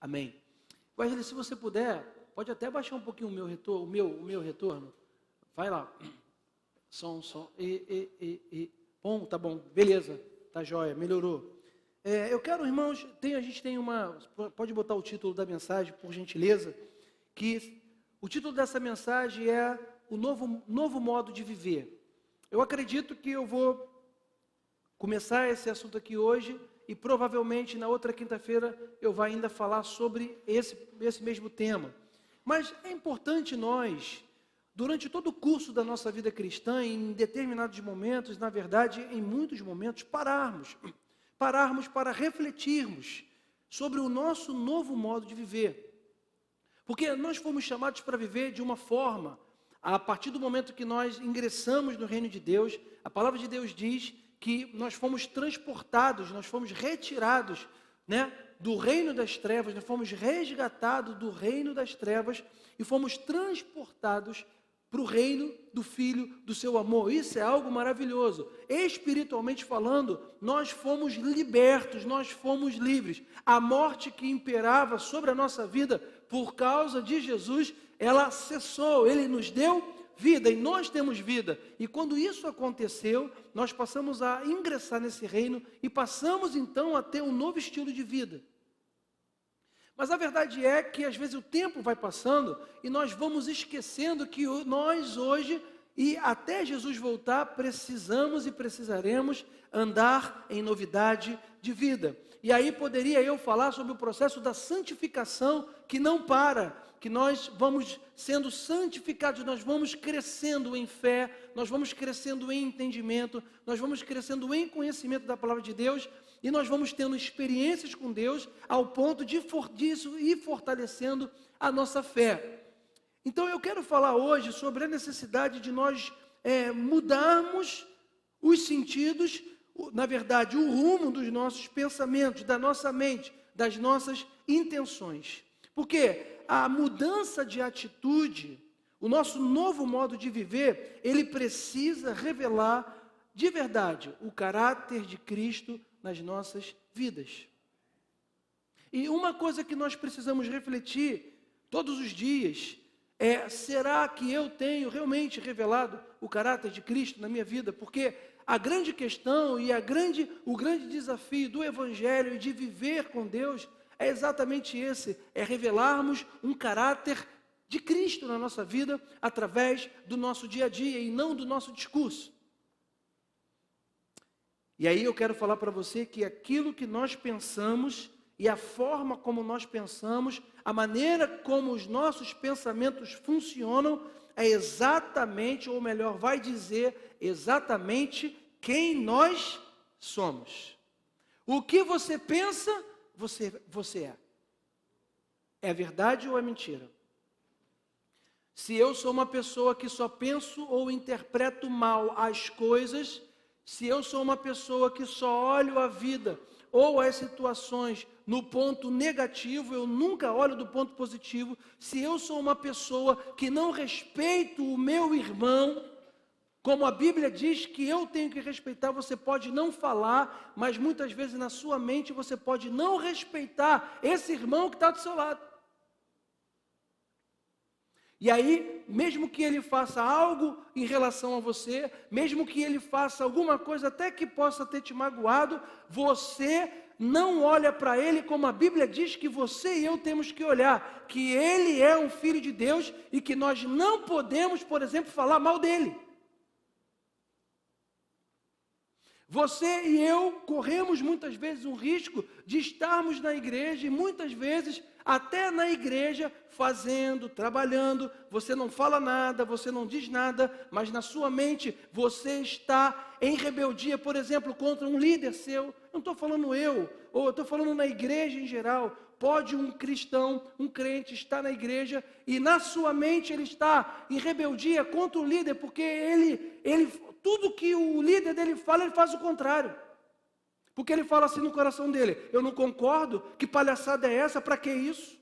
Amém. Wesley, se você puder, pode até baixar um pouquinho o meu retorno. Vai lá. Som. Bom, tá bom. Beleza. Tá jóia. Melhorou. Eu quero, irmãos, a gente tem uma... Pode botar o título da mensagem, por gentileza. Que o título dessa mensagem é o novo modo de viver. Eu acredito que eu vou começar esse assunto aqui hoje e provavelmente na outra quinta-feira eu vou ainda falar sobre esse mesmo tema. Mas é importante nós, durante todo o curso da nossa vida cristã, em determinados momentos, na verdade, em muitos momentos, pararmos para refletirmos sobre o nosso novo modo de viver. Porque nós fomos chamados para viver de uma forma, a partir do momento que nós ingressamos no reino de Deus, a palavra de Deus diz que nós fomos transportados, nós fomos retirados, do reino das trevas, nós fomos resgatados do reino das trevas e fomos transportados para o reino do Filho do seu amor. Isso é algo maravilhoso. Espiritualmente falando, nós fomos libertos, nós fomos livres. A morte que imperava sobre a nossa vida por causa de Jesus, ela cessou, Ele nos deu vida e nós temos vida. E quando isso aconteceu, nós passamos a ingressar nesse reino e passamos então a ter um novo estilo de vida. Mas a verdade é que às vezes o tempo vai passando e nós vamos esquecendo que nós hoje e até Jesus voltar precisamos e precisaremos andar em novidade de vida. E aí poderia eu falar sobre o processo da santificação que não para, que nós vamos sendo santificados, nós vamos crescendo em fé, nós vamos crescendo em entendimento, nós vamos crescendo em conhecimento da palavra de Deus e nós vamos tendo experiências com Deus ao ponto disso ir fortalecendo a nossa fé. Então eu quero falar hoje sobre a necessidade de nós mudarmos os sentidos, na verdade o rumo dos nossos pensamentos, da nossa mente, das nossas intenções. Porque a mudança de atitude, o nosso novo modo de viver, ele precisa revelar de verdade o caráter de Cristo nas nossas vidas. E uma coisa que nós precisamos refletir todos os dias será que eu tenho realmente revelado o caráter de Cristo na minha vida? Porque a grande questão e o grande desafio do Evangelho e de viver com Deus é exatamente esse, é revelarmos um caráter de Cristo na nossa vida através do nosso dia a dia e não do nosso discurso. E aí eu quero falar para você que aquilo que nós pensamos e a forma como nós pensamos, a maneira como os nossos pensamentos funcionam, é exatamente, ou melhor, vai dizer exatamente quem nós somos. O que você pensa, você é. É verdade ou é mentira? Se eu sou uma pessoa que só penso ou interpreto mal as coisas, se eu sou uma pessoa que só olho a vida ou as situações no ponto negativo, eu nunca olho do ponto positivo, se eu sou uma pessoa que não respeito o meu irmão, como a Bíblia diz que eu tenho que respeitar, você pode não falar, mas muitas vezes na sua mente você pode não respeitar esse irmão que está do seu lado. E aí, mesmo que ele faça algo em relação a você, mesmo que ele faça alguma coisa até que possa ter te magoado, você não olha para ele como a Bíblia diz que você e eu temos que olhar, que ele é um filho de Deus e que nós não podemos, por exemplo, falar mal dele. Você e eu corremos muitas vezes um risco de estarmos na igreja e muitas vezes até na igreja fazendo, trabalhando, você não fala nada, você não diz nada, mas na sua mente você está em rebeldia, por exemplo, contra um líder seu. Não estou falando eu, ou eu estou falando na igreja em geral. Pode um cristão, um crente estar na igreja e na sua mente ele está em rebeldia contra o líder, porque ele tudo que o líder dele fala, ele faz o contrário. Porque ele fala assim no coração dele: eu não concordo, que palhaçada é essa, para que isso?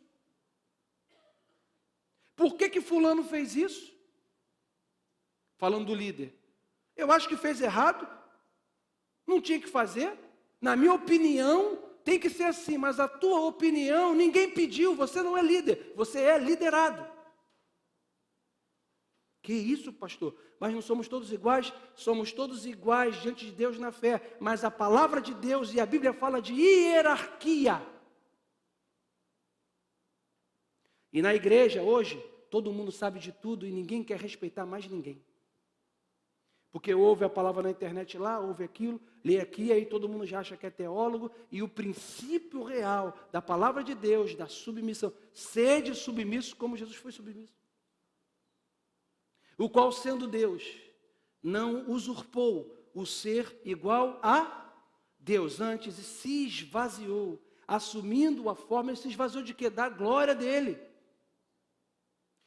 Por que fulano fez isso? Falando do líder. Eu acho que fez errado, não tinha que fazer. Na minha opinião, tem que ser assim, mas a tua opinião ninguém pediu, você não é líder, você é liderado. Que isso, pastor? Mas não somos todos iguais? Somos todos iguais diante de Deus na fé, mas a palavra de Deus e a Bíblia fala de hierarquia. E na igreja hoje, todo mundo sabe de tudo e ninguém quer respeitar mais ninguém. Porque ouve a palavra na internet lá, ouve aquilo, lê aqui, aí todo mundo já acha que é teólogo. E o princípio real da palavra de Deus, da submissão, sede submisso como Jesus foi submisso. O qual, sendo Deus, não usurpou o ser igual a Deus, antes se esvaziou, assumindo a forma, ele se esvaziou de quê? Da glória dele.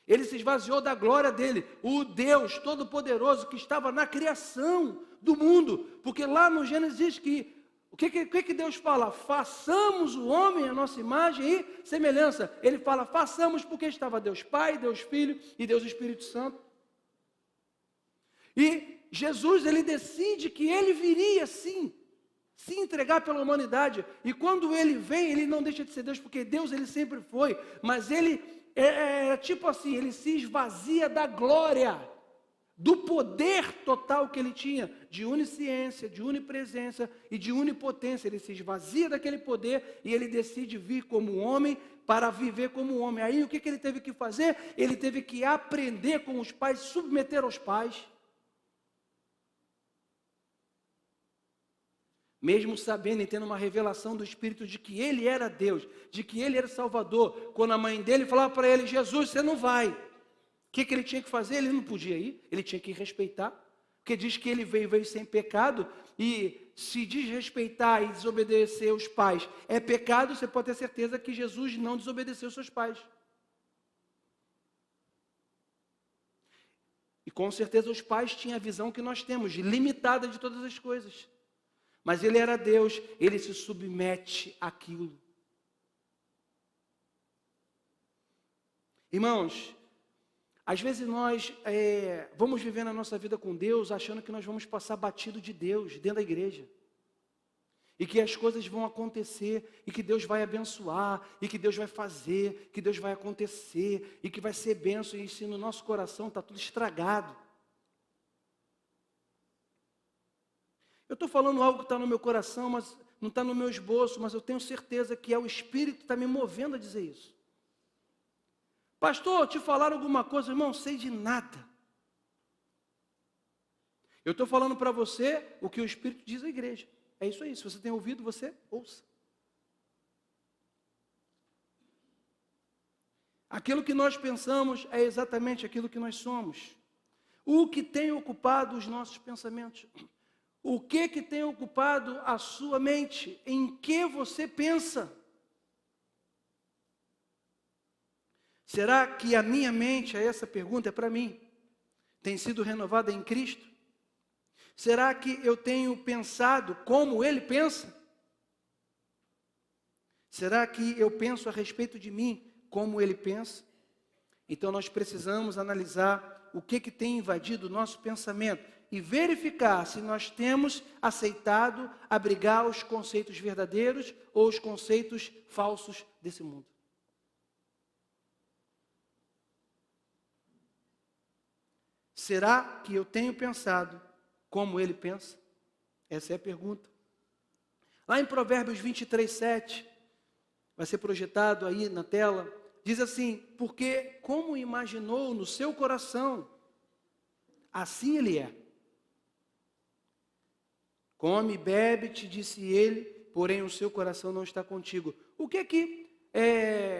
Ele se esvaziou da glória dele, o Deus Todo-Poderoso que estava na criação do mundo. Porque lá no Gênesis diz que, o que Deus fala? Façamos o homem a nossa imagem e semelhança. Ele fala, façamos porque estava Deus Pai, Deus Filho e Deus Espírito Santo. E Jesus, ele decide que ele viria sim, se entregar pela humanidade. E quando ele vem, ele não deixa de ser Deus, porque Deus ele sempre foi, mas ele tipo assim, ele se esvazia da glória, do poder total que ele tinha, de onisciência, de onipresença e de onipotência. Ele se esvazia daquele poder e ele decide vir como homem para viver como homem. Aí o que ele teve que fazer? Ele teve que aprender com os pais, submeter aos pais. Mesmo sabendo e tendo uma revelação do Espírito de que ele era Deus, de que ele era Salvador, quando a mãe dele falava para ele, Jesus, você não vai. O que ele tinha que fazer? Ele não podia ir, ele tinha que respeitar, porque diz que ele veio sem pecado, e se desrespeitar e desobedecer os pais é pecado, você pode ter certeza que Jesus não desobedeceu seus pais. E com certeza os pais tinham a visão que nós temos, limitada de todas as coisas. Mas ele era Deus, ele se submete àquilo. Irmãos, às vezes nós vamos vivendo a nossa vida com Deus, achando que nós vamos passar batido de Deus dentro da igreja. E que as coisas vão acontecer, e que Deus vai abençoar, e que Deus vai fazer, que Deus vai acontecer, e que vai ser bênção, e se no nosso coração está tudo estragado. Eu estou falando algo que está no meu coração, mas não está no meu esboço, mas eu tenho certeza que é o Espírito que está me movendo a dizer isso. Pastor, te falaram alguma coisa? Irmão, sei de nada. Eu estou falando para você o que o Espírito diz à igreja. É isso aí, se você tem ouvido, você ouça. Aquilo que nós pensamos é exatamente aquilo que nós somos. O que tem ocupado os nossos pensamentos? O que tem ocupado a sua mente? Em que você pensa? Será que a minha mente, essa pergunta é para mim, tem sido renovada em Cristo? Será que eu tenho pensado como Ele pensa? Será que eu penso a respeito de mim como Ele pensa? Então nós precisamos analisar o que tem invadido o nosso pensamento e verificar se nós temos aceitado abrigar os conceitos verdadeiros ou os conceitos falsos desse mundo. Será que eu tenho pensado como ele pensa? Essa é a pergunta. Lá em Provérbios 23, 7, vai ser projetado aí na tela, diz assim, porque como imaginou no seu coração, assim ele é. Come e bebe, te disse ele, porém o seu coração não está contigo. O que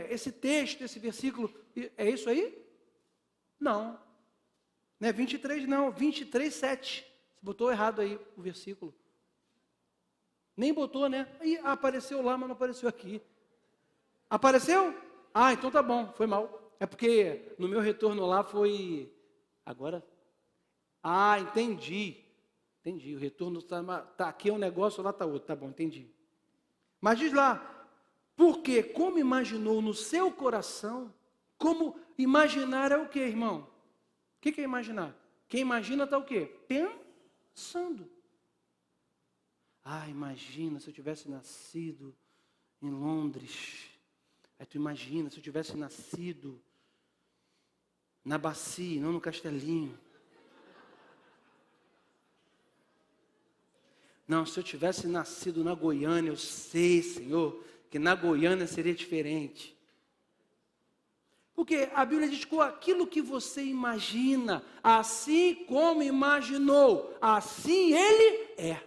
esse texto, esse versículo, é isso aí? Não. Não é 23 não, 23, 7. Você botou errado aí o versículo. Nem botou, né? Aí apareceu lá, mas não apareceu aqui. Apareceu? Ah, então tá bom, foi mal. É porque no meu retorno lá foi... Agora... Ah, entendi. Entendi, o retorno está aqui é um negócio, lá está outro. Tá bom, entendi. Mas diz lá, porque como imaginou no seu coração, como imaginar é o quê, irmão? O que é imaginar? Quem imagina está o quê? Pensando. Ah, imagina se eu tivesse nascido em Londres. Aí tu imagina, se eu tivesse nascido na Bacia, não no Castelinho. Não, se eu tivesse nascido na Goiânia, eu sei, Senhor, que na Goiânia seria diferente. Porque a Bíblia diz que aquilo que você imagina, assim como imaginou, assim ele é.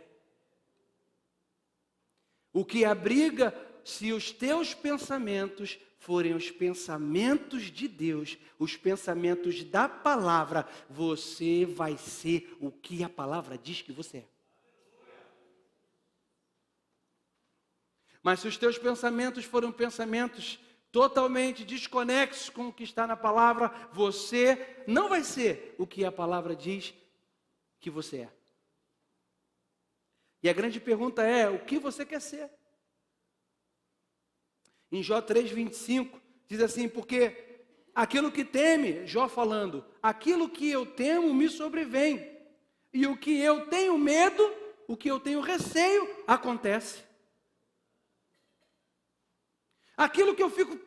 O que abriga, se os teus pensamentos forem os pensamentos de Deus, os pensamentos da palavra, você vai ser o que a palavra diz que você é. Mas se os teus pensamentos forem pensamentos totalmente desconexos com o que está na palavra, você não vai ser o que a palavra diz que você é. E a grande pergunta é, o que você quer ser? Em Jó 3,25, diz assim, porque aquilo que teme, Jó falando, aquilo que eu temo me sobrevém, e o que eu tenho medo, o que eu tenho receio, acontece. Aquilo que eu fico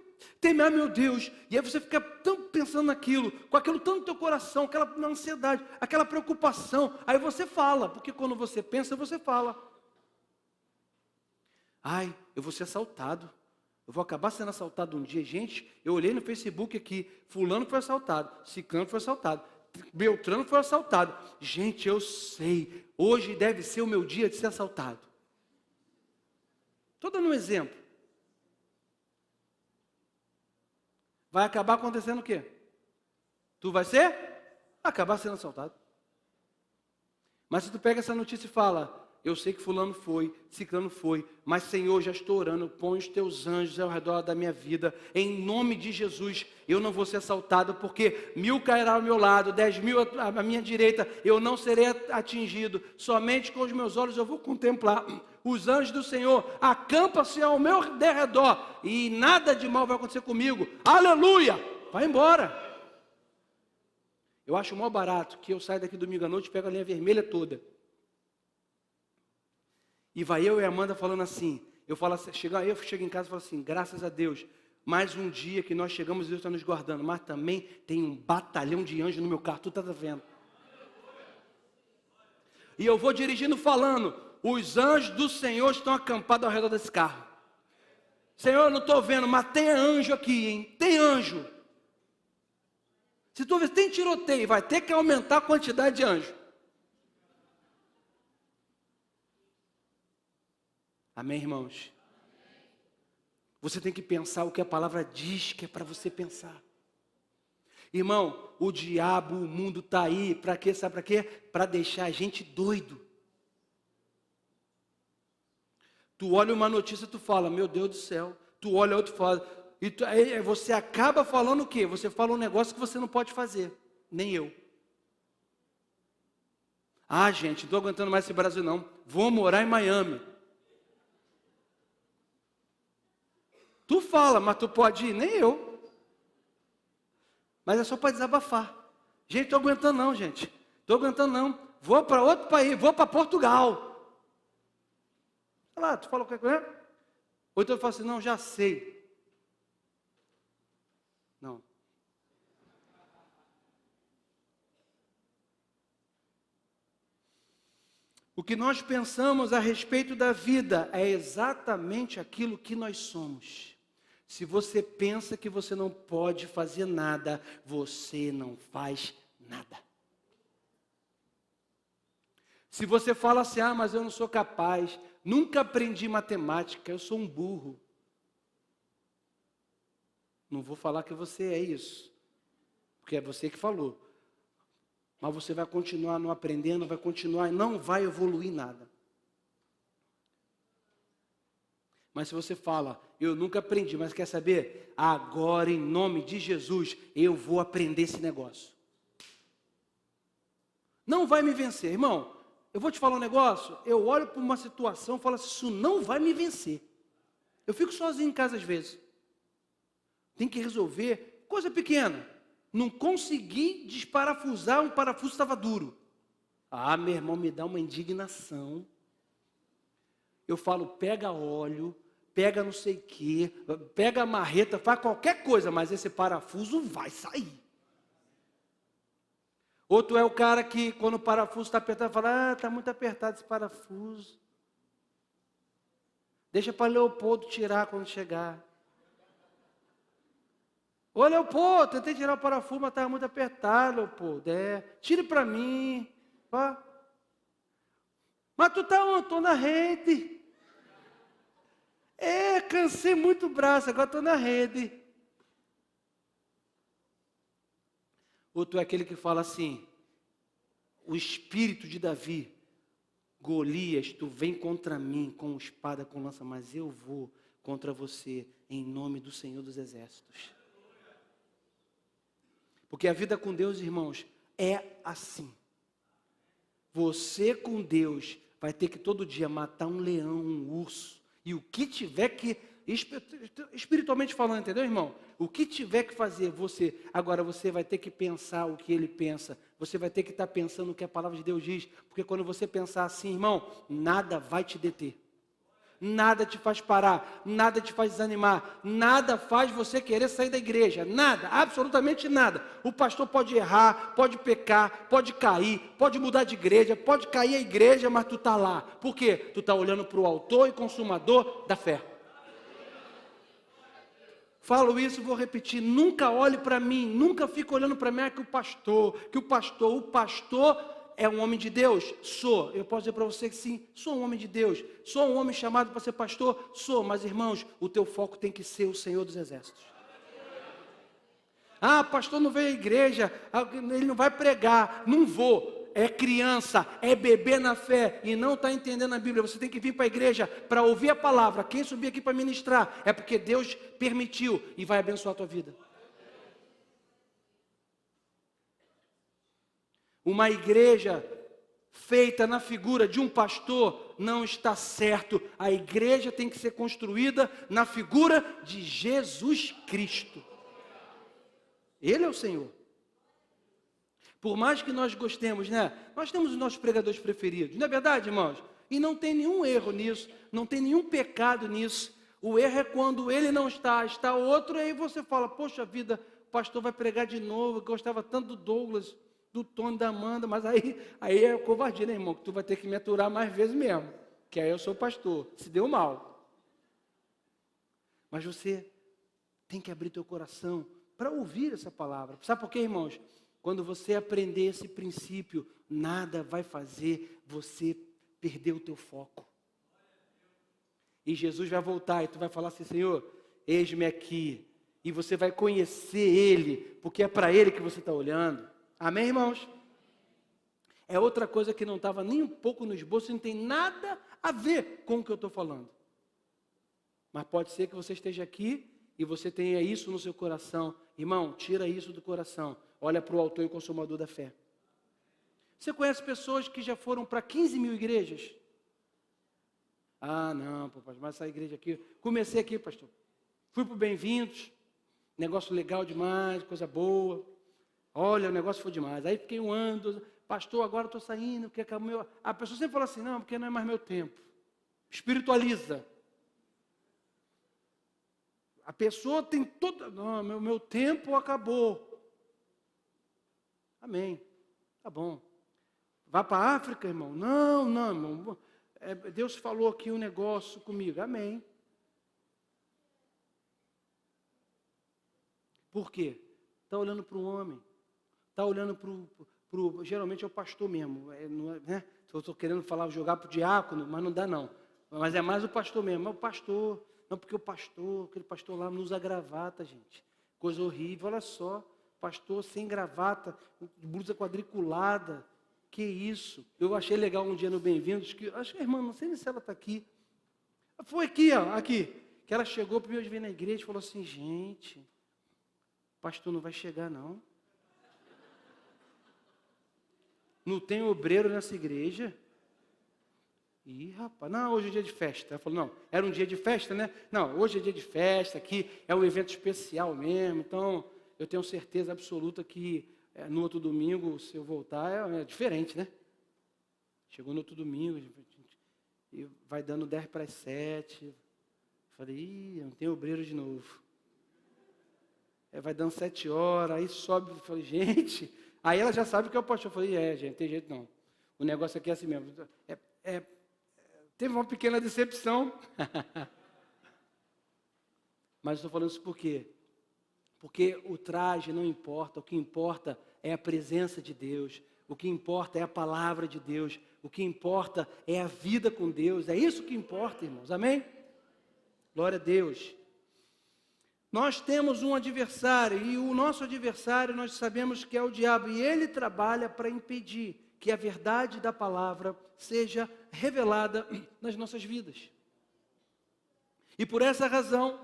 temendo, meu Deus, e aí você fica tão pensando naquilo, com aquilo tanto no teu coração, aquela ansiedade, aquela preocupação, aí você fala, porque quando você pensa, você fala. Ai, eu vou ser assaltado, eu vou acabar sendo assaltado um dia. Gente, eu olhei no Facebook aqui, fulano foi assaltado, ciclano foi assaltado, Beltrano foi assaltado. Gente, eu sei, hoje deve ser o meu dia de ser assaltado. Estou dando um exemplo. Vai acabar acontecendo o quê? Tu vai acabar sendo assaltado. Mas se tu pega essa notícia e fala, eu sei que fulano foi, ciclano foi, mas Senhor, já estou orando, põe os teus anjos ao redor da minha vida, em nome de Jesus, eu não vou ser assaltado, porque 1000 cairá ao meu lado, 10.000 à minha direita, eu não serei atingido, somente com os meus olhos eu vou contemplar. Os anjos do Senhor acampam-se ao meu derredor, e nada de mal vai acontecer comigo, aleluia, vai embora. Eu acho mó barato que eu saio daqui domingo à noite e pego a linha vermelha toda. E vai eu e a Amanda falando assim, eu chego em casa e falo assim, graças a Deus, mais um dia que nós chegamos, Deus está nos guardando, mas também tem um batalhão de anjos no meu carro, tu está vendo? E eu vou dirigindo falando, os anjos do Senhor estão acampados ao redor desse carro. Senhor, eu não estou vendo, mas tem anjo aqui, hein? Tem anjo. Se tu vê, tem tiroteio, vai ter que aumentar a quantidade de anjos. Amém, irmãos? Você tem que pensar o que a palavra diz que é para você pensar. Irmão, o diabo, o mundo está aí, para quê? Sabe para quê? Para deixar a gente doido. Tu olha uma notícia e tu fala, meu Deus do céu. Tu olha outro e fala, aí você acaba falando o quê? Você fala um negócio que você não pode fazer, nem eu. Ah, gente, não estou aguentando mais esse Brasil não, vou morar em Miami. Tu fala, mas tu pode ir, nem eu. Mas é só para desabafar. Gente, estou aguentando não, gente. Estou aguentando não. Vou para outro país, vou para Portugal. Olha lá, tu fala o que é? Ou então eu falo assim, não, já sei. Não. O que nós pensamos a respeito da vida é exatamente aquilo que nós somos. Se você pensa que você não pode fazer nada, você não faz nada. Se você fala assim, mas eu não sou capaz, nunca aprendi matemática, eu sou um burro. Não vou falar que você é isso, porque é você que falou. Mas você vai continuar não aprendendo, vai continuar, não vai evoluir nada. Mas se você fala, eu nunca aprendi, mas quer saber? Agora, em nome de Jesus, eu vou aprender esse negócio. Não vai me vencer, irmão. Eu vou te falar um negócio, eu olho para uma situação e falo assim, isso não vai me vencer. Eu fico sozinho em casa às vezes. Tem que resolver, coisa pequena. Não consegui desparafusar, um parafuso estava duro. Ah, meu irmão, me dá uma indignação. Eu falo, pega óleo, pega não sei o quê, pega a marreta, faz qualquer coisa, mas esse parafuso vai sair. Outro é o cara que, quando o parafuso está apertado, fala, está muito apertado esse parafuso. Deixa para Leopoldo tirar quando chegar. Ô Leopoldo, tentei tirar o parafuso, mas estava muito apertado, Leopoldo. Tire para mim. Pá. Mas tu está onde? Estou na rede. Cansei muito o braço, agora estou na rede. Outro é aquele que fala assim, o espírito de Davi, Golias, tu vem contra mim com espada, com lança, mas eu vou contra você em nome do Senhor dos Exércitos. Porque a vida com Deus, irmãos, é assim. Você com Deus vai ter que todo dia matar um leão, um urso, e o que tiver que, espiritualmente falando, entendeu, irmão? O que tiver que fazer, agora você vai ter que pensar o que ele pensa, você vai ter que estar pensando o que a palavra de Deus diz, porque quando você pensar assim, irmão, nada vai te deter. Nada te faz parar, nada te faz desanimar, nada faz você querer sair da igreja, nada, absolutamente nada. O pastor pode errar, pode pecar, pode cair, pode mudar de igreja, pode cair a igreja, mas tu está lá. Por quê? Tu está olhando para o autor e consumador da fé. Falo isso, vou repetir, nunca olhe para mim, nunca fique olhando para mim, que o pastor é um homem de Deus? Sou. Eu posso dizer para você que sim, sou um homem de Deus. Sou um homem chamado para ser pastor? Sou. Mas irmãos, o teu foco tem que ser o Senhor dos Exércitos. Pastor não veio à igreja, ele não vai pregar. Não vou. É criança, é bebê na fé e não está entendendo a Bíblia. Você tem que vir para a igreja para ouvir a palavra. Quem subir aqui para ministrar é porque Deus permitiu e vai abençoar a tua vida. Uma igreja feita na figura de um pastor não está certo. A igreja tem que ser construída na figura de Jesus Cristo. Ele é o Senhor. Por mais que nós gostemos, né? Nós temos os nossos pregadores preferidos. Não é verdade, irmãos? E não tem nenhum erro nisso, não tem nenhum pecado nisso. O erro é quando ele não está outro, e aí você fala, poxa vida, o pastor vai pregar de novo, eu gostava tanto do Douglas, do Tony, da Amanda, mas aí é covardia, né, irmão? Que tu vai ter que me aturar mais vezes mesmo, que aí eu sou pastor, se deu mal. Mas você tem que abrir teu coração para ouvir essa palavra. Sabe por quê, irmãos? Quando você aprender esse princípio, nada vai fazer você perder o teu foco. E Jesus vai voltar e tu vai falar assim, Senhor, eis-me aqui. E você vai conhecer Ele, porque é para Ele que você está olhando. Amém, irmãos? É outra coisa que não estava nem um pouco no esboço, não tem nada a ver com o que eu estou falando. Mas pode ser que você esteja aqui e você tenha isso no seu coração. Irmão, tira isso do coração. Olha para o autor e consumador da fé. Você conhece pessoas que já foram para 15 mil igrejas? Não, pastor, mas essa igreja aqui... Comecei aqui, pastor. Fui para o Bem-vindos. Negócio legal demais, coisa boa. Olha, o negócio foi demais. Aí fiquei um ano, pastor, agora estou saindo, porque a pessoa sempre fala assim, não, porque não é mais meu tempo. Espiritualiza. A pessoa tem toda, não, meu tempo acabou. Amém. Tá bom. Vá para a África, irmão? Não, irmão. Deus falou aqui um negócio comigo. Amém. Por quê? Está olhando para o homem. Está olhando para geralmente é o pastor mesmo. Né? Eu estou querendo jogar para o diácono, mas não dá não. Mas é mais o pastor mesmo. Mas o pastor, não porque aquele pastor lá não usa gravata, gente. Coisa horrível, olha só. Pastor sem gravata, blusa quadriculada. Que isso? Eu achei legal um dia no Bem-vindos, que acho que a irmã, não sei nem se ela está aqui. Foi aqui, ó, aqui. Que ela chegou para mim, veio na igreja e falou assim, gente, o pastor não vai chegar não. Não tem obreiro nessa igreja? Ih, rapaz, não, hoje é dia de festa. Ela falou, não, era um dia de festa, né? Não, hoje é dia de festa, aqui é um evento especial mesmo, então eu tenho certeza absoluta que no outro domingo, se eu voltar, é diferente, né? Chegou no outro domingo, e vai dando 10 para as 7, Falei, não tem obreiro de novo. Vai dando 7 horas, aí sobe, falei, gente... Aí ela já sabe que é o pastor. Eu falei, gente, não tem jeito não. O negócio aqui é assim mesmo. Teve uma pequena decepção. Mas estou falando isso por quê? Porque o traje não importa, o que importa é a presença de Deus, o que importa é a palavra de Deus, o que importa é a vida com Deus, é isso que importa, irmãos, amém? Glória a Deus. Nós temos um adversário, e o nosso adversário nós sabemos que é o diabo, e ele trabalha para impedir que a verdade da palavra seja revelada nas nossas vidas. E por essa razão,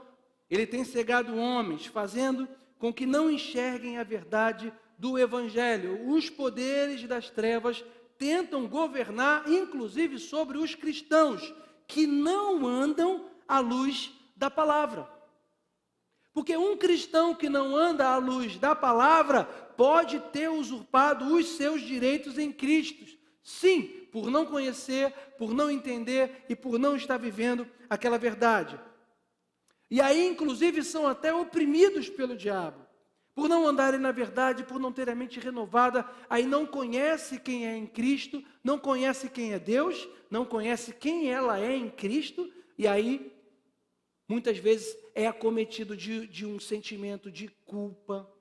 ele tem cegado homens, fazendo com que não enxerguem a verdade do Evangelho. Os poderes das trevas tentam governar, inclusive sobre os cristãos, que não andam à luz da palavra. Porque um cristão que não anda à luz da palavra pode ter usurpado os seus direitos em Cristo. Sim, por não conhecer, por não entender e por não estar vivendo aquela verdade. E aí, inclusive, são até oprimidos pelo diabo. Por não andarem na verdade, por não terem a mente renovada, aí não conhece quem é em Cristo, não conhece quem é Deus, não conhece quem ela é em Cristo, e aí, muitas vezes, é acometido de um sentimento de culpa,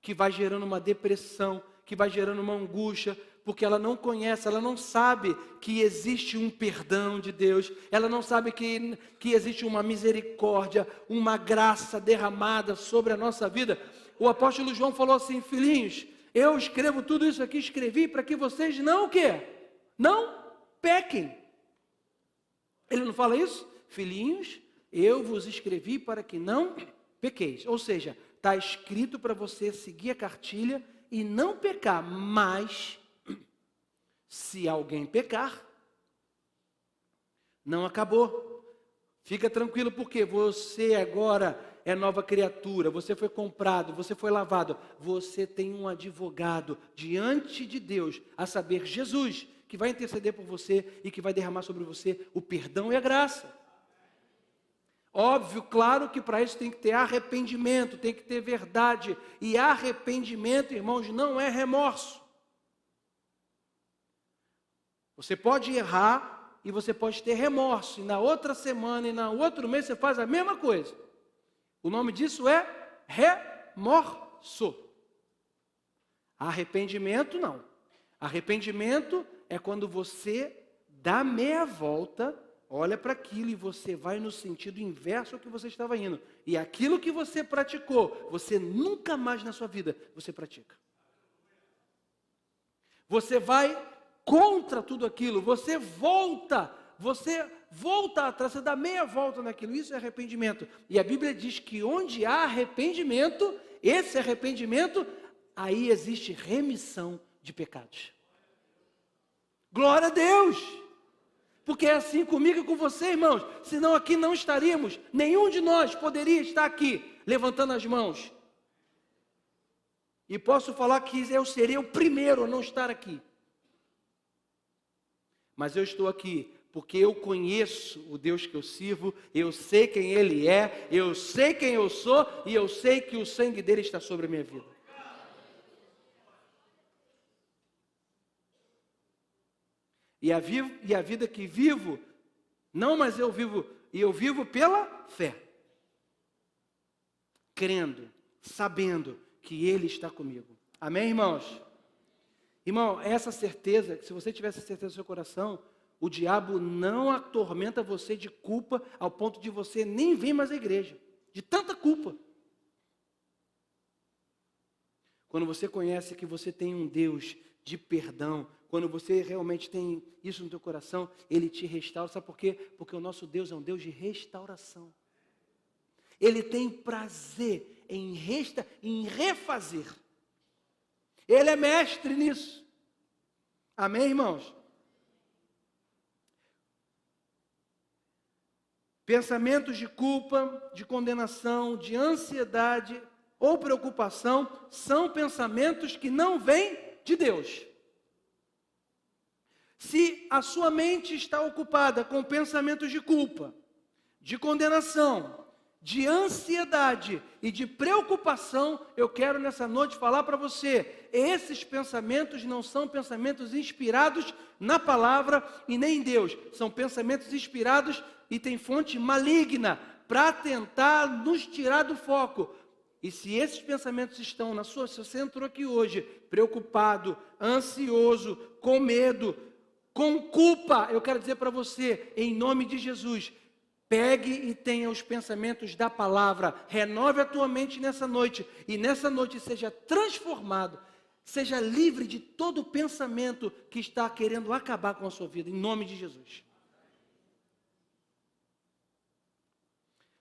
que vai gerando uma depressão, que vai gerando uma angústia, porque ela não conhece, ela não sabe que existe um perdão de Deus, ela não sabe que existe uma misericórdia, uma graça derramada sobre a nossa vida. O apóstolo João falou assim, filhinhos, eu escrevo tudo isso aqui, escrevi para que vocês não o quê? Não pequem. Ele não fala isso? Filhinhos, eu vos escrevi para que não pequeis. Ou seja, está escrito para você seguir a cartilha e não pecar, mas se alguém pecar, não acabou. Fica tranquilo, porque você agora é nova criatura, você foi comprado, você foi lavado, você tem um advogado diante de Deus, a saber, Jesus, que vai interceder por você e que vai derramar sobre você o perdão e a graça. Óbvio, claro que para isso tem que ter arrependimento, tem que ter verdade. E arrependimento, irmãos, não é remorso. Você pode errar e você pode ter remorso. E na outra semana e no outro mês você faz a mesma coisa. O nome disso é remorso. Arrependimento não. Arrependimento é quando você dá meia volta, olha para aquilo e você vai no sentido inverso ao que você estava indo. E aquilo que você praticou, você nunca mais na sua vida, você pratica. Você vai contra tudo aquilo, você volta atrás, você dá meia volta naquilo. Isso é arrependimento. E a Bíblia diz que onde há arrependimento, esse arrependimento, aí existe remissão de pecados. Glória a Deus! Porque é assim comigo e com você, irmãos. Senão aqui não estaríamos. Nenhum de nós poderia estar aqui, levantando as mãos. E posso falar que eu seria o primeiro a não estar aqui. Mas eu estou aqui porque eu conheço o Deus que eu sirvo, eu sei quem Ele é, eu sei quem eu sou e eu sei que o sangue dele está sobre a minha vida. E a vida que vivo, não mais eu vivo, e eu vivo pela fé. Crendo, sabendo que Ele está comigo. Amém, irmãos? Irmão, essa certeza, se você tiver essa certeza no seu coração, o diabo não atormenta você de culpa ao ponto de você nem vir mais à igreja. De tanta culpa. Quando você conhece que você tem um Deus de perdão, quando você realmente tem isso no teu coração, Ele te restaura. Sabe por quê? Porque o nosso Deus é um Deus de restauração. Ele tem prazer em refazer. Ele é mestre nisso. Amém, irmãos? Pensamentos de culpa, de condenação, de ansiedade ou preocupação são pensamentos que não vêm de Deus. Se a sua mente está ocupada com pensamentos de culpa, de condenação, de ansiedade e de preocupação, eu quero nessa noite falar para você, esses pensamentos não são pensamentos inspirados na palavra e nem em Deus, são pensamentos inspirados e tem fonte maligna para tentar nos tirar do foco. E se esses pensamentos estão na sua, se você entrou aqui hoje preocupado, ansioso, com medo, com culpa, eu quero dizer para você, em nome de Jesus, pegue e tenha os pensamentos da palavra, renove a tua mente nessa noite, e nessa noite seja transformado, seja livre de todo pensamento que está querendo acabar com a sua vida, em nome de Jesus.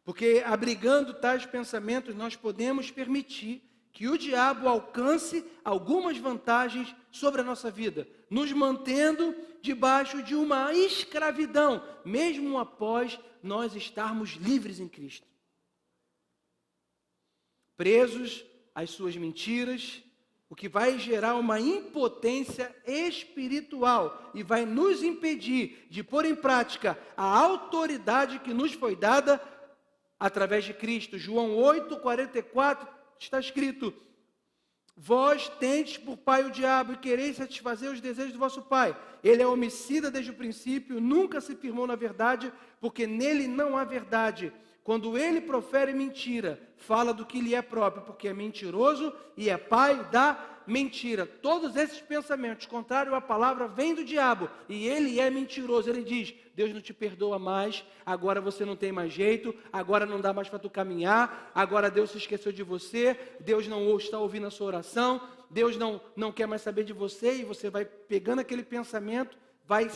Porque abrigando tais pensamentos, nós podemos permitir que o diabo alcance algumas vantagens sobre a nossa vida, nos mantendo debaixo de uma escravidão, mesmo após nós estarmos livres em Cristo. Presos às suas mentiras, o que vai gerar uma impotência espiritual e vai nos impedir de pôr em prática a autoridade que nos foi dada através de Cristo. João 8:44 está escrito: vós tendes por pai o diabo e quereis satisfazer os desejos do vosso pai. Ele é homicida desde o princípio, nunca se firmou na verdade, porque nele não há verdade. Quando ele profere mentira, fala do que lhe é próprio, porque é mentiroso e é pai da mentira. Todos esses pensamentos contrários à palavra vêm do diabo, e ele é mentiroso. Ele diz: Deus não te perdoa mais, agora você não tem mais jeito, agora não dá mais para tu caminhar, agora Deus se esqueceu de você, Deus não está ouvindo a sua oração, Deus não quer mais saber de você, e você vai pegando aquele pensamento, vai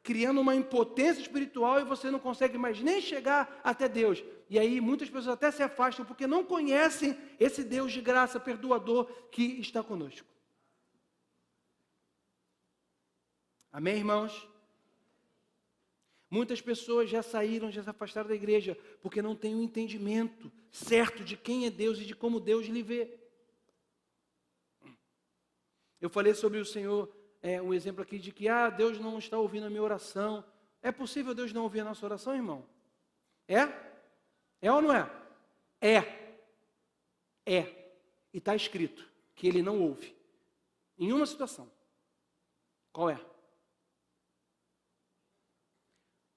criando uma impotência espiritual, e você não consegue mais nem chegar até Deus. E aí muitas pessoas até se afastam, porque não conhecem esse Deus de graça, perdoador, que está conosco. Amém, irmãos? Muitas pessoas já saíram, já se afastaram da igreja, porque não têm um entendimento certo de quem é Deus e de como Deus lhe vê. Eu falei sobre o Senhor, um exemplo aqui de que Deus não está ouvindo a minha oração. É possível Deus não ouvir a nossa oração, irmão? É? É ou não é? É. E está escrito que Ele não ouve. Em uma situação. Qual é?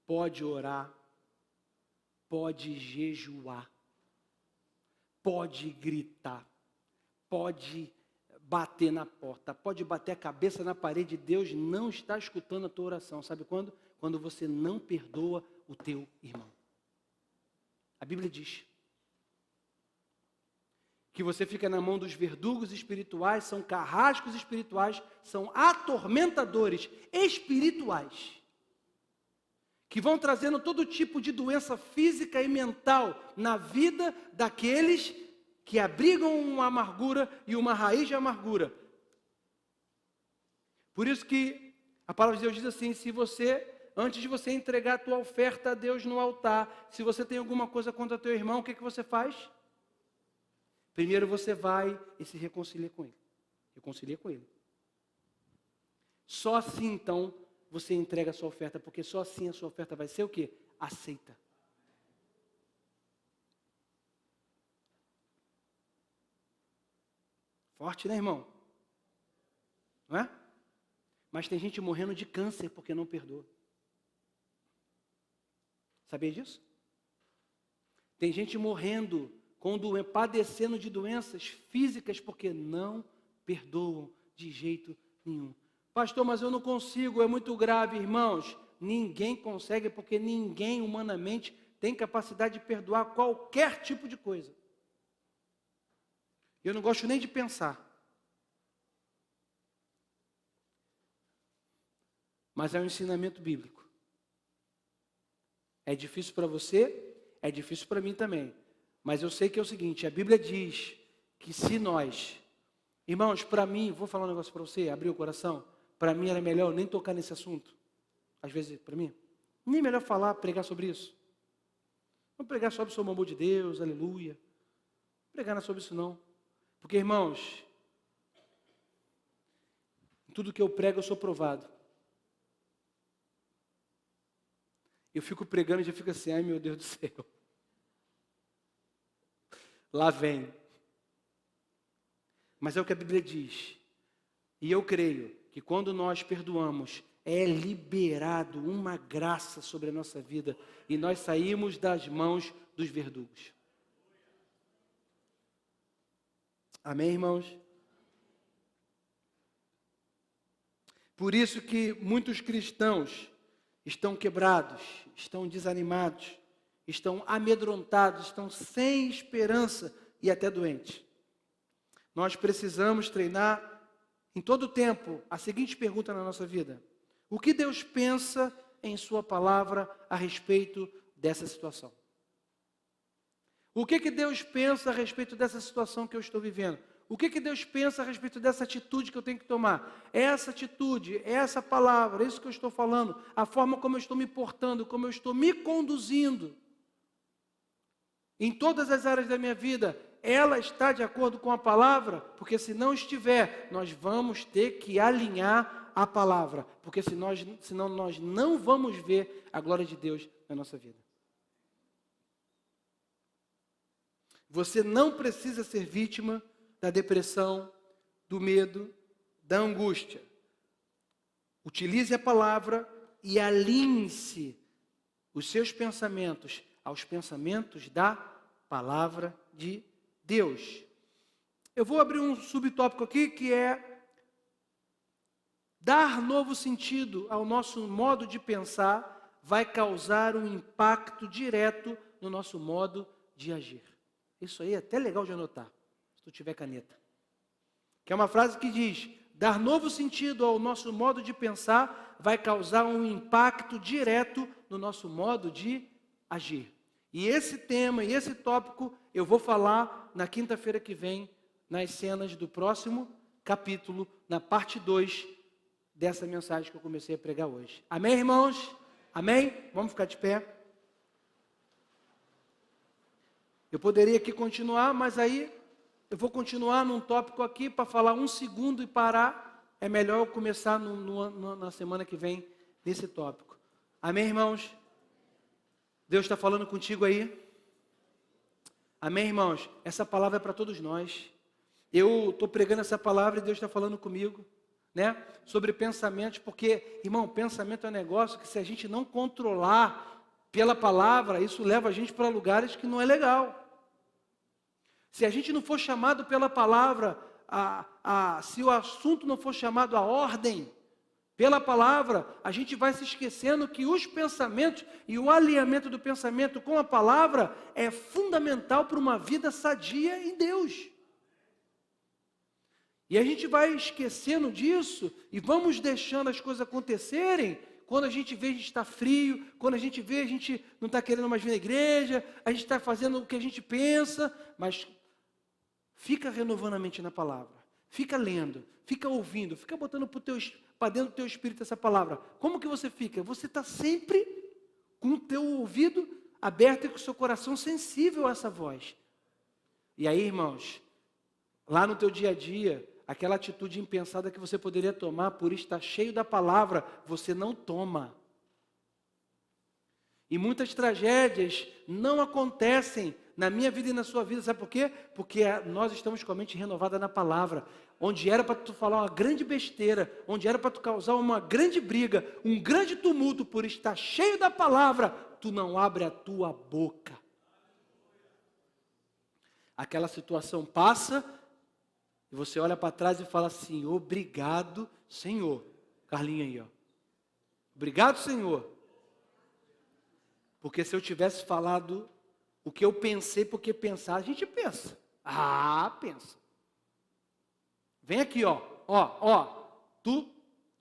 Pode orar, pode jejuar, pode gritar, pode bater na porta, pode bater a cabeça na parede. Deus não está escutando a tua oração. Sabe quando? Quando você não perdoa o teu irmão. A Bíblia diz que você fica na mão dos verdugos espirituais, são carrascos espirituais, são atormentadores espirituais, que vão trazendo todo tipo de doença física e mental na vida daqueles que abrigam uma amargura e uma raiz de amargura. Por isso que a palavra de Deus diz assim: se você, antes de você entregar a tua oferta a Deus no altar, se você tem alguma coisa contra teu irmão, o que você faz? Primeiro você vai e se reconcilia com ele. Reconcilia com ele. Só assim, então, você entrega a sua oferta, porque só assim a sua oferta vai ser o quê? Aceita. Forte, né, irmão? Não é? Mas tem gente morrendo de câncer porque não perdoa. Sabia disso? Tem gente morrendo, padecendo de doenças físicas porque não perdoam de jeito nenhum. Pastor, mas eu não consigo, é muito grave. Irmãos, ninguém consegue, porque ninguém humanamente tem capacidade de perdoar qualquer tipo de coisa. Eu não gosto nem de pensar. Mas é um ensinamento bíblico. É difícil para você, é difícil para mim também. Mas eu sei que é o seguinte, a Bíblia diz que se nós... Irmãos, para mim, vou falar um negócio para você, abrir o coração. Para mim era melhor nem tocar nesse assunto. Às vezes, para mim, nem melhor pregar sobre isso. Não pregar sobre o amor de Deus, aleluia. Não pregar sobre isso não. Porque, irmãos, em tudo que eu prego eu sou provado. eu fico pregando e já fico assim, ai meu Deus do céu. Lá vem. Mas é o que a Bíblia diz. E eu creio que quando nós perdoamos, é liberado uma graça sobre a nossa vida e nós saímos das mãos dos verdugos. Amém, irmãos? Por isso que muitos cristãos estão quebrados, estão desanimados, estão amedrontados, estão sem esperança e até doentes. Nós precisamos treinar em todo o tempo a seguinte pergunta na nossa vida: o que Deus pensa em sua palavra a respeito dessa situação? O que Deus pensa a respeito dessa situação que eu estou vivendo? O que Deus pensa a respeito dessa atitude que eu tenho que tomar? Essa atitude, essa palavra, isso que eu estou falando, a forma como eu estou me portando, como eu estou me conduzindo, em todas as áreas da minha vida, ela está de acordo com a palavra? Porque se não estiver, nós vamos ter que alinhar a palavra, porque senão nós não vamos ver a glória de Deus na nossa vida. Você não precisa ser vítima da depressão, do medo, da angústia. Utilize a palavra e alinhe-se os seus pensamentos aos pensamentos da palavra de Deus. Eu vou abrir um subtópico aqui que é dar novo sentido ao nosso modo de pensar vai causar um impacto direto no nosso modo de agir. Isso aí é até legal de anotar, se tu tiver caneta. Que é uma frase que diz: dar novo sentido ao nosso modo de pensar vai causar um impacto direto no nosso modo de agir. E esse tema e esse tópico eu vou falar na quinta-feira que vem, nas cenas do próximo capítulo, na parte 2 dessa mensagem que eu comecei a pregar hoje. Amém, irmãos? Amém? Vamos ficar de pé. Eu poderia aqui continuar, mas aí eu vou continuar num tópico aqui para falar um segundo e parar. É melhor eu começar na semana que vem nesse tópico. Amém, irmãos? Deus está falando contigo aí? Amém, irmãos? Essa palavra é para todos nós. Eu estou pregando essa palavra e Deus está falando comigo, né? Sobre pensamentos, porque, irmão, pensamento é um negócio que se a gente não controlar pela palavra, isso leva a gente para lugares que não é legal. Se a gente não for chamado pela palavra, se o assunto não for chamado à ordem, pela palavra, a gente vai se esquecendo que os pensamentos e o alinhamento do pensamento com a palavra é fundamental para uma vida sadia em Deus. E a gente vai esquecendo disso e vamos deixando as coisas acontecerem. Quando a gente vê, a gente está frio. Quando a gente vê, a gente não está querendo mais vir na igreja. A gente está fazendo o que a gente pensa. Mas fica renovando a mente na palavra. Fica lendo, fica ouvindo, fica botando para dentro do teu espírito essa palavra. Como que você fica? Você está sempre com o teu ouvido aberto e com o seu coração sensível a essa voz. E aí, irmãos, lá no teu dia a dia, aquela atitude impensada que você poderia tomar por estar cheio da palavra, você não toma. E muitas tragédias não acontecem na minha vida e na sua vida, sabe por quê? Porque nós estamos com a mente renovada na palavra. Onde era para tu falar uma grande besteira, onde era para tu causar uma grande briga, um grande tumulto por estar cheio da palavra, tu não abre a tua boca. Aquela situação passa, e você olha para trás e fala assim: obrigado, Senhor. Carlinha aí, ó. Obrigado, Senhor. Porque se eu tivesse falado o que eu pensei, porque pensar, a gente pensa. Pensa. Vem aqui, ó. Tu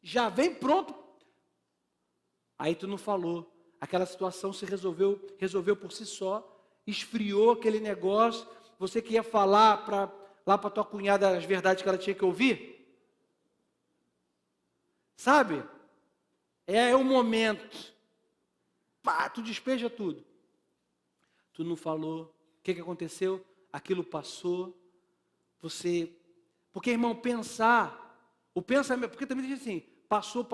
já vem pronto. Aí tu não falou. Aquela situação se resolveu por si só. Esfriou aquele negócio. Você que ia falar lá para tua cunhada as verdades que ela tinha que ouvir. Sabe? É o momento. Tu despeja tudo. Tu não falou. O que aconteceu? Aquilo passou. Porque, irmão, o pensamento, porque também diz assim, passou,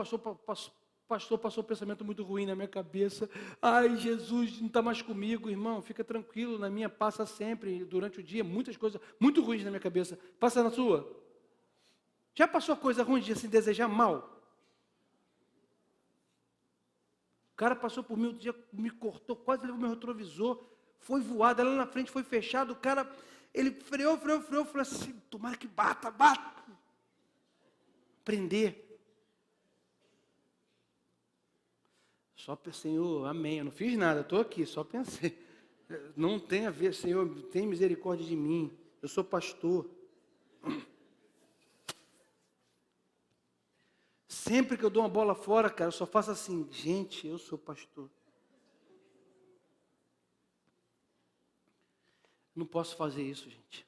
pastor, passou um pensamento muito ruim na minha cabeça. Ai, Jesus não está mais comigo, irmão. Fica tranquilo, na minha passa sempre, durante o dia, muitas coisas muito ruins na minha cabeça. Passa na sua? Já passou coisa ruim de se desejar mal? O cara passou por mim, outro dia me cortou, quase levou meu retrovisor, foi voado, lá na frente foi fechado, o cara, ele freou, falou assim, tomara que bata. Prender. Só Senhor, amém, eu não fiz nada, estou aqui, só pensei. Não tem a ver, Senhor, tem misericórdia de mim, eu sou pastor. Sempre que eu dou uma bola fora, cara, eu só faço assim, gente, eu sou pastor. Não posso fazer isso, gente.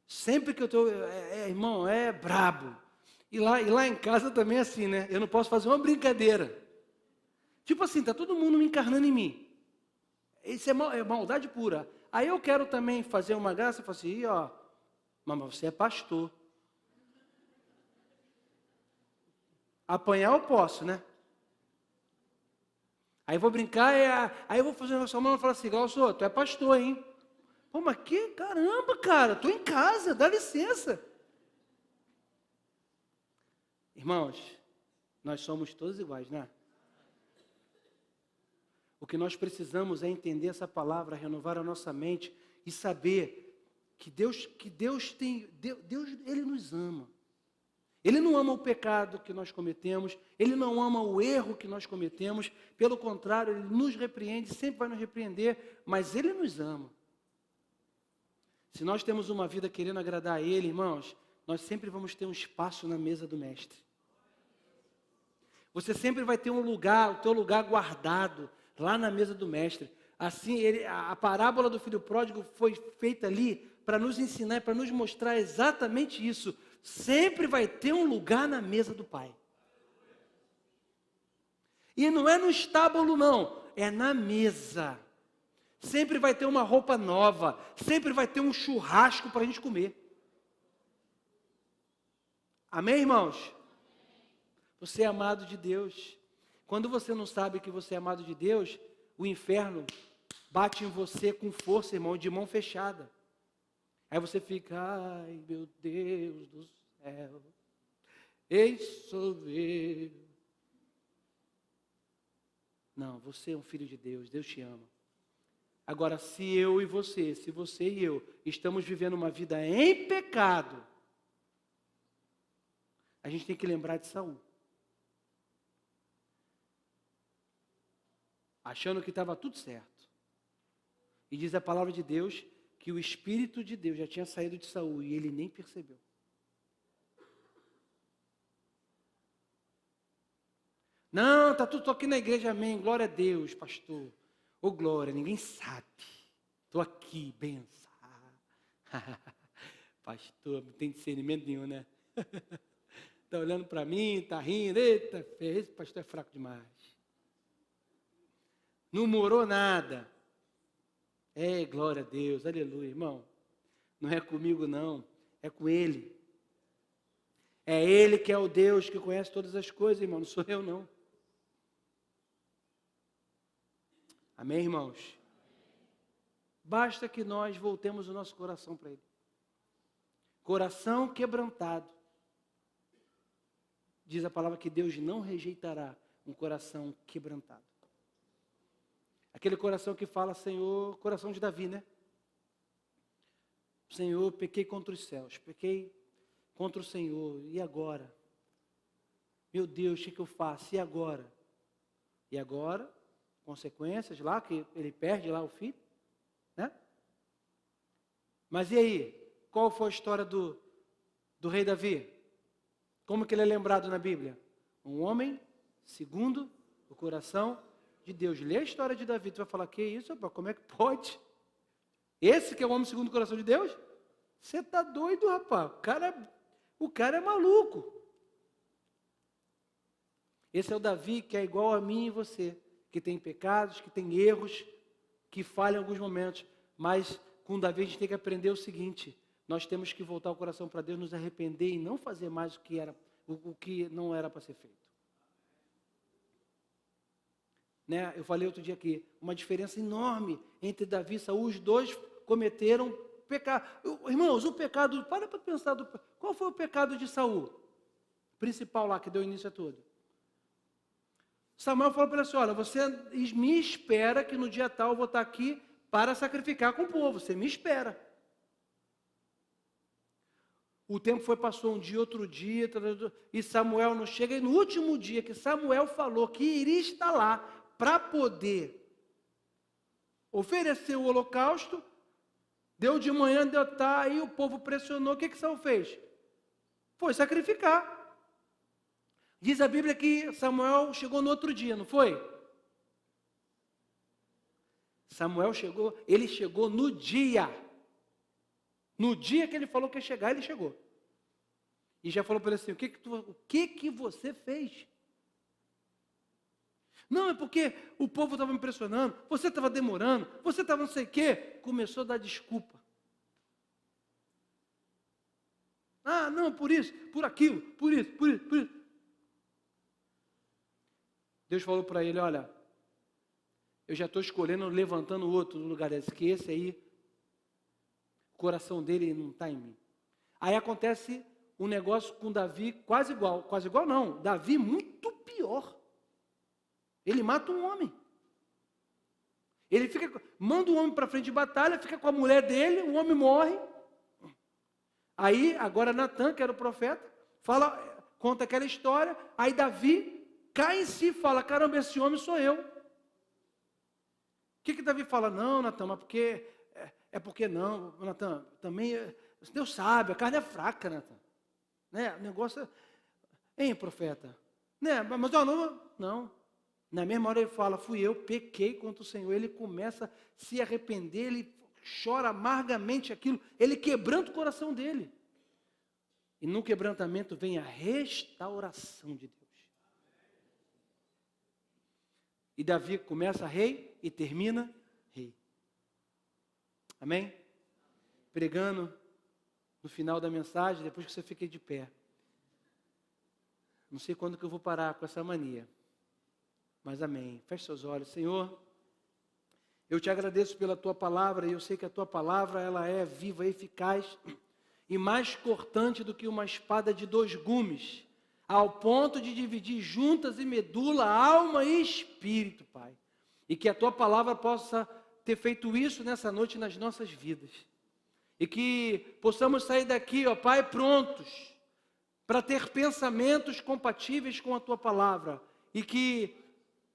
Sempre que eu estou, irmão, é brabo. E lá em casa também é assim, né? Eu não posso fazer uma brincadeira. Tipo assim, tá todo mundo me encarnando em mim. Isso é maldade pura. Aí eu quero também fazer uma graça, eu falo assim, ó, mas você é pastor. Apanhar eu posso, né? Aí eu vou brincar, aí eu vou fazer uma mão e falar assim, Glaucio, tu é pastor, hein? Pô, mas que caramba, cara, tô em casa, dá licença. Irmãos, nós somos todos iguais, né? O que nós precisamos é entender essa palavra, renovar a nossa mente e saber que Deus Ele nos ama. Ele não ama o pecado que nós cometemos, Ele não ama o erro que nós cometemos, pelo contrário, Ele nos repreende, sempre vai nos repreender, mas Ele nos ama. Se nós temos uma vida querendo agradar a Ele, irmãos, nós sempre vamos ter um espaço na mesa do Mestre. Você sempre vai ter um lugar, o teu lugar guardado, lá na mesa do Mestre. Assim, a parábola do filho pródigo foi feita ali para nos ensinar, para nos mostrar exatamente isso. Sempre vai ter um lugar na mesa do Pai. E não é no estábulo, não. É na mesa. Sempre vai ter uma roupa nova. Sempre vai ter um churrasco para a gente comer. Amém, irmãos? Você é amado de Deus. Quando você não sabe que você é amado de Deus, o inferno bate em você com força, irmão, de mão fechada. Aí você fica, ai meu Deus do céu, eis sou eu. Não, você é um filho de Deus, Deus te ama. Agora, se você e eu estamos vivendo uma vida em pecado, a gente tem que lembrar de Saul. Achando que estava tudo certo. E diz a palavra de Deus que o Espírito de Deus já tinha saído de Saul e ele nem percebeu. Não, está tudo aqui na igreja, amém, glória a Deus, pastor. Ô glória, ninguém sabe. Estou aqui, benção. Pastor, não tem discernimento nenhum, né? Está olhando para mim, está rindo, eita, esse pastor é fraco demais. Não morou nada. Glória a Deus, aleluia, irmão. Não é comigo não, é com Ele. É Ele que é o Deus que conhece todas as coisas, irmão, não sou eu não. Amém, irmãos? Basta que nós voltemos o nosso coração para Ele. Coração quebrantado. Diz a palavra que Deus não rejeitará um coração quebrantado. Aquele coração que fala, Senhor, coração de Davi, né? Senhor, pequei contra os céus, pequei contra o Senhor, e agora? Meu Deus, o que eu faço? E agora? E agora, consequências lá, que ele perde lá o filho, né? Mas e aí? Qual foi a história do rei Davi? Como que ele é lembrado na Bíblia? Um homem segundo o coração de Deus. Lê a história de Davi, tu vai falar, que isso, rapaz, como é que pode? Esse que é o homem segundo o coração de Deus? Você está doido, rapaz, o cara é maluco. Esse é o Davi que é igual a mim e você, que tem pecados, que tem erros, que falha em alguns momentos, mas com Davi a gente tem que aprender o seguinte, nós temos que voltar o coração para Deus, nos arrepender e não fazer mais o que não era para ser feito. Né? Eu falei outro dia aqui, uma diferença enorme entre Davi e Saul, os dois cometeram pecado. Irmãos, o pecado, para pensar, qual foi o pecado de Saul? Principal lá, que deu início a tudo. Samuel falou para ele assim, olha, você me espera que no dia tal eu vou estar aqui para sacrificar com o povo, você me espera. O tempo passou um dia, outro dia, e Samuel não chega, e no último dia que Samuel falou que iria estar lá para poder oferecer o holocausto, deu de manhã, deu tarde, aí o povo pressionou, o que Saul fez? Foi sacrificar. Diz a Bíblia que Samuel chegou no outro dia, não foi? Ele chegou no dia. No dia que ele falou que ia chegar, ele chegou. E já falou para ele assim, o que você fez? Não, é porque o povo estava me pressionando, você estava demorando, você estava não sei o quê. Começou a dar desculpa. Ah, não, por isso, por aquilo, por isso. Deus falou para ele, olha, eu já estou escolhendo, levantando outro no lugar desse, que esse aí, o coração dele não está em mim. Aí acontece um negócio com Davi quase igual não, Davi muito pior. Ele mata um homem. Ele manda um homem para frente de batalha, fica com a mulher dele, o homem morre. Aí, agora Natan, que era o profeta, conta aquela história, aí Davi cai em si e fala, caramba, esse homem sou eu. O que Davi fala? Não, Natan, mas porque não, Natan, também, Deus sabe, a carne é fraca, Natan. Né? O negócio profeta? Né? Mas não. Na mesma hora ele fala, fui eu, pequei contra o Senhor. Ele começa a se arrepender, ele chora amargamente aquilo, ele quebranta o coração dele. E no quebrantamento vem a restauração de Deus. E Davi começa rei e termina rei. Amém? Pregando no final da mensagem, depois que você fique de pé. Não sei quando que eu vou parar com essa mania. Mas amém. Feche seus olhos. Senhor, eu te agradeço pela tua palavra, e eu sei que a tua palavra ela é viva, eficaz e mais cortante do que uma espada de 2 gumes, ao ponto de dividir juntas e medula, alma e espírito, Pai. E que a tua palavra possa ter feito isso nessa noite nas nossas vidas. E que possamos sair daqui, ó Pai, prontos para ter pensamentos compatíveis com a tua palavra. E que,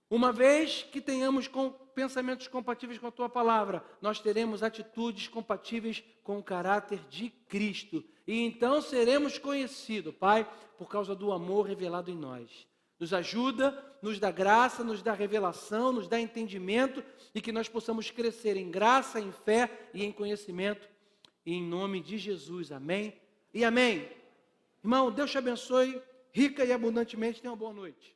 uma vez que tenhamos pensamentos compatíveis com a tua palavra, nós teremos atitudes compatíveis com o caráter de Cristo. E então seremos conhecidos, Pai, por causa do amor revelado em nós. Nos ajuda, nos dá graça, nos dá revelação, nos dá entendimento, e que nós possamos crescer em graça, em fé e em conhecimento. E em nome de Jesus, amém e amém. Irmão, Deus te abençoe rica e abundantemente. Tenha uma boa noite.